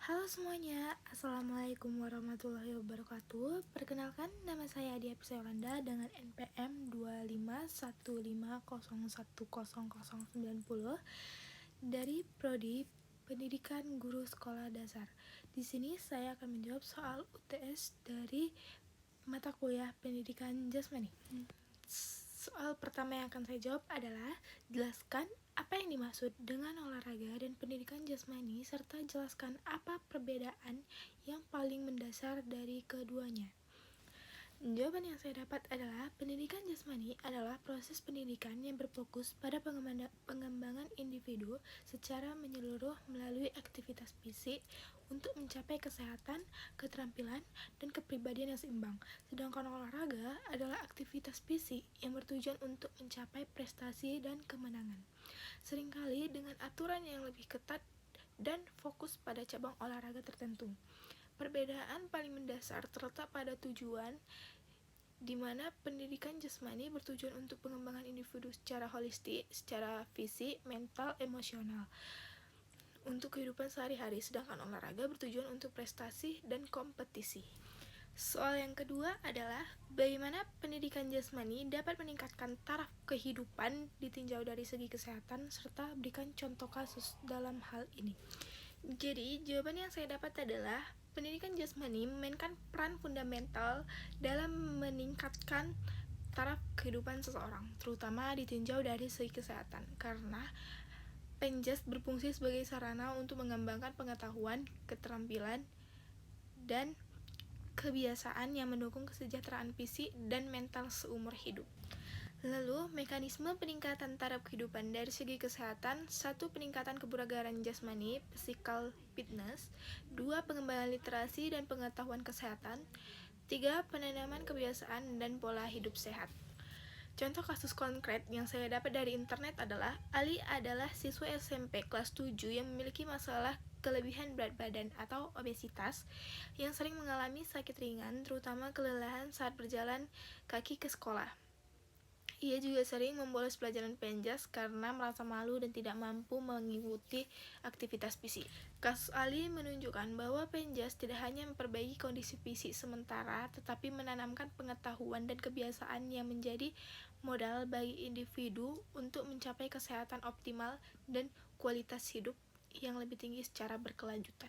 Halo semuanya, Assalamualaikum warahmatullahi wabarakatuh. Perkenalkan, nama saya Adia Yolanda dengan NPM 251501090 dari Prodi Pendidikan Guru Sekolah Dasar. Di sini saya akan menjawab soal UTS dari mata kuliah Pendidikan Jasmani. Soal pertama yang akan saya jawab adalah jelaskan apa yang dimaksud dengan olahraga dan pendidikan jasmani serta jelaskan apa perbedaan yang paling mendasar dari keduanya. Jawaban yang saya dapat adalah pendidikan jasmani adalah proses pendidikan yang berfokus pada pengembangan individu secara menyeluruh melalui aktivitas fisik untuk mencapai kesehatan, keterampilan, dan kepribadian yang seimbang. Sedangkan olahraga adalah aktivitas fisik yang bertujuan untuk mencapai prestasi dan kemenangan. Seringkali dengan aturan yang lebih ketat dan fokus pada cabang olahraga tertentu. Perbedaan paling mendasar terletak pada tujuan, di mana pendidikan jasmani bertujuan untuk pengembangan individu secara holistik, secara fisik, mental, emosional, untuk kehidupan sehari-hari, sedangkan olahraga bertujuan untuk prestasi dan kompetisi. Soal yang kedua adalah bagaimana pendidikan jasmani dapat meningkatkan taraf kehidupan ditinjau dari segi kesehatan serta berikan contoh kasus dalam hal ini. Jadi, jawaban yang saya dapat adalah pendidikan jasmani memainkan peran fundamental dalam meningkatkan taraf kehidupan seseorang, terutama ditinjau dari segi kesehatan, karena Penjas berfungsi sebagai sarana untuk mengembangkan pengetahuan, keterampilan, dan kebiasaan yang mendukung kesejahteraan fisik dan mental seumur hidup. Lalu, mekanisme peningkatan taraf kehidupan dari segi kesehatan: 1. Peningkatan kebugaran jasmani, physical fitness. 2. Pengembangan literasi dan pengetahuan kesehatan. 3. Penanaman kebiasaan dan pola hidup sehat. Contoh kasus konkret yang saya dapat dari internet adalah Ali adalah siswa SMP kelas 7 yang memiliki masalah kelebihan berat badan atau obesitas yang sering mengalami sakit ringan, terutama kelelahan saat berjalan kaki ke sekolah. Ia juga sering membolos pelajaran penjas karena merasa malu dan tidak mampu mengikuti aktivitas fisik. Kasus Ali menunjukkan bahwa penjas tidak hanya memperbaiki kondisi fisik sementara, tetapi menanamkan pengetahuan dan kebiasaan yang menjadi modal bagi individu untuk mencapai kesehatan optimal dan kualitas hidup yang lebih tinggi secara berkelanjutan.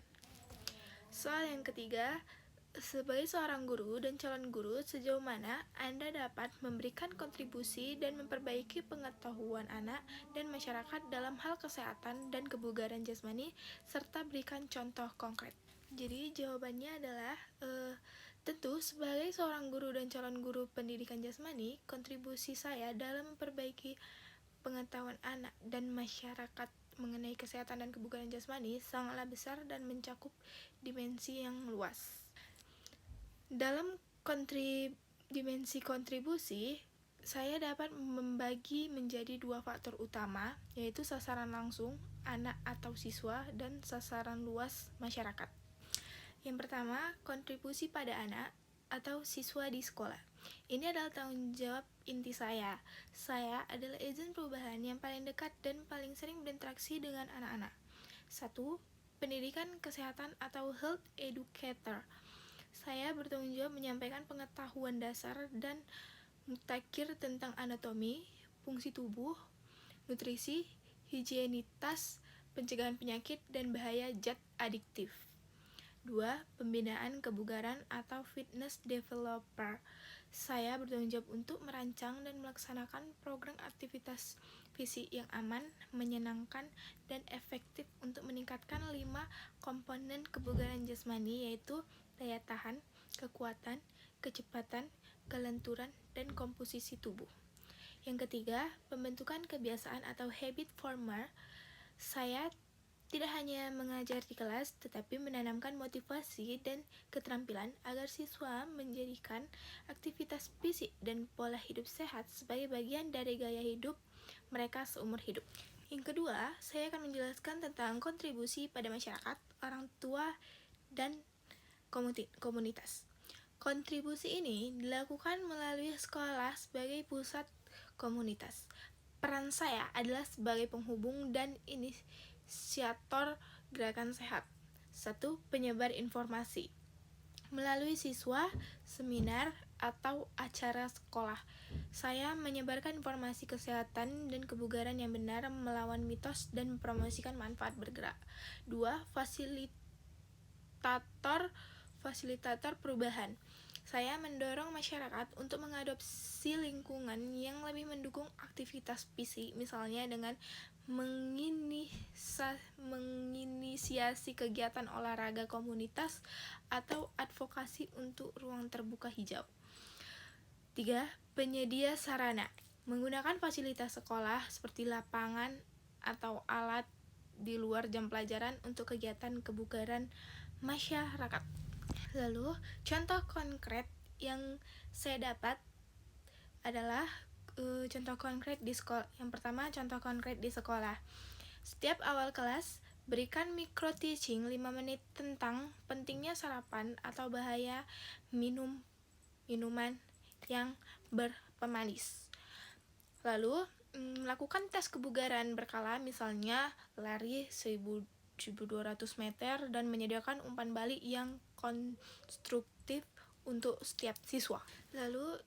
Soal yang ketiga, sebagai seorang guru dan calon guru, sejauh mana Anda dapat memberikan kontribusi dan memperbaiki pengetahuan anak dan masyarakat dalam hal kesehatan dan kebugaran jasmani, serta berikan contoh konkret. Jadi jawabannya adalah tentu sebagai seorang guru dan calon guru pendidikan jasmani, kontribusi saya dalam memperbaiki pengetahuan anak dan masyarakat mengenai kesehatan dan kebugaran jasmani sangatlah besar dan mencakup dimensi yang luas. Dalam dimensi kontribusi, saya dapat membagi menjadi 2 faktor utama, yaitu sasaran langsung, anak atau siswa, dan sasaran luas, masyarakat. Yang pertama, kontribusi pada anak atau siswa di sekolah. Ini adalah tanggung jawab inti saya. Saya adalah agen perubahan yang paling dekat dan paling sering berinteraksi dengan anak-anak. 1. Pendidikan kesehatan atau health educator. Saya bertanggung jawab menyampaikan pengetahuan dasar dan mutakhir tentang anatomi, fungsi tubuh, nutrisi, higienitas, pencegahan penyakit, dan bahaya zat adiktif. 2. Pembinaan kebugaran atau fitness developer. Saya bertanggung jawab untuk merancang dan melaksanakan program aktivitas fisik yang aman, menyenangkan, dan efektif untuk meningkatkan 5 komponen kebugaran jasmani, yaitu daya tahan, kekuatan, kecepatan, kelenturan, dan komposisi tubuh. Yang ketiga, pembentukan kebiasaan atau habit former. Saya tidak hanya mengajar di kelas, tetapi menanamkan motivasi dan keterampilan agar siswa menjadikan aktivitas fisik dan pola hidup sehat sebagai bagian dari gaya hidup mereka seumur hidup. Yang kedua, saya akan menjelaskan tentang kontribusi pada masyarakat, orang tua, dan komunitas. Kontribusi ini dilakukan melalui sekolah sebagai pusat komunitas. Peran saya adalah sebagai penghubung dan inisiator gerakan sehat. 1. Penyebar informasi melalui siswa, seminar, atau acara sekolah. Saya menyebarkan informasi kesehatan dan kebugaran yang benar, melawan mitos, dan mempromosikan manfaat bergerak. 2. Fasilitator perubahan. Saya mendorong masyarakat untuk mengadopsi lingkungan yang lebih mendukung aktivitas fisik, misalnya dengan menginisiasi kegiatan olahraga komunitas atau advokasi untuk ruang terbuka hijau. 3. Penyedia sarana menggunakan fasilitas sekolah seperti lapangan atau alat di luar jam pelajaran untuk kegiatan kebugaran masyarakat. Lalu, contoh konkret yang saya dapat adalah contoh konkret di sekolah. Yang pertama, contoh konkret di sekolah. Setiap awal kelas, berikan micro teaching 5 menit tentang pentingnya sarapan atau bahaya minuman yang berpemanis. Lalu, melakukan tes kebugaran berkala, misalnya lari 1.200 meter dan menyediakan umpan balik yang konstruktif untuk setiap siswa. Lalu,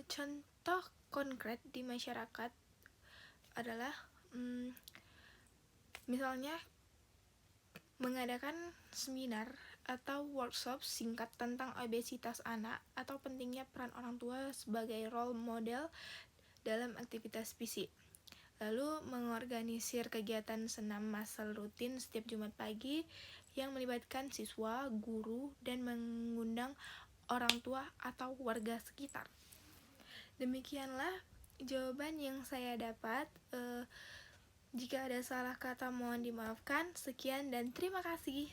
contoh konkret di masyarakat adalah misalnya mengadakan seminar atau workshop singkat tentang obesitas anak atau pentingnya peran orang tua sebagai role model dalam aktivitas fisik. Lalu mengorganisir kegiatan senam massal rutin setiap Jumat pagi yang melibatkan siswa, guru, dan mengundang orang tua atau warga sekitar. Demikianlah jawaban yang saya dapat. Jika ada salah kata mohon dimaafkan. Sekian dan terima kasih.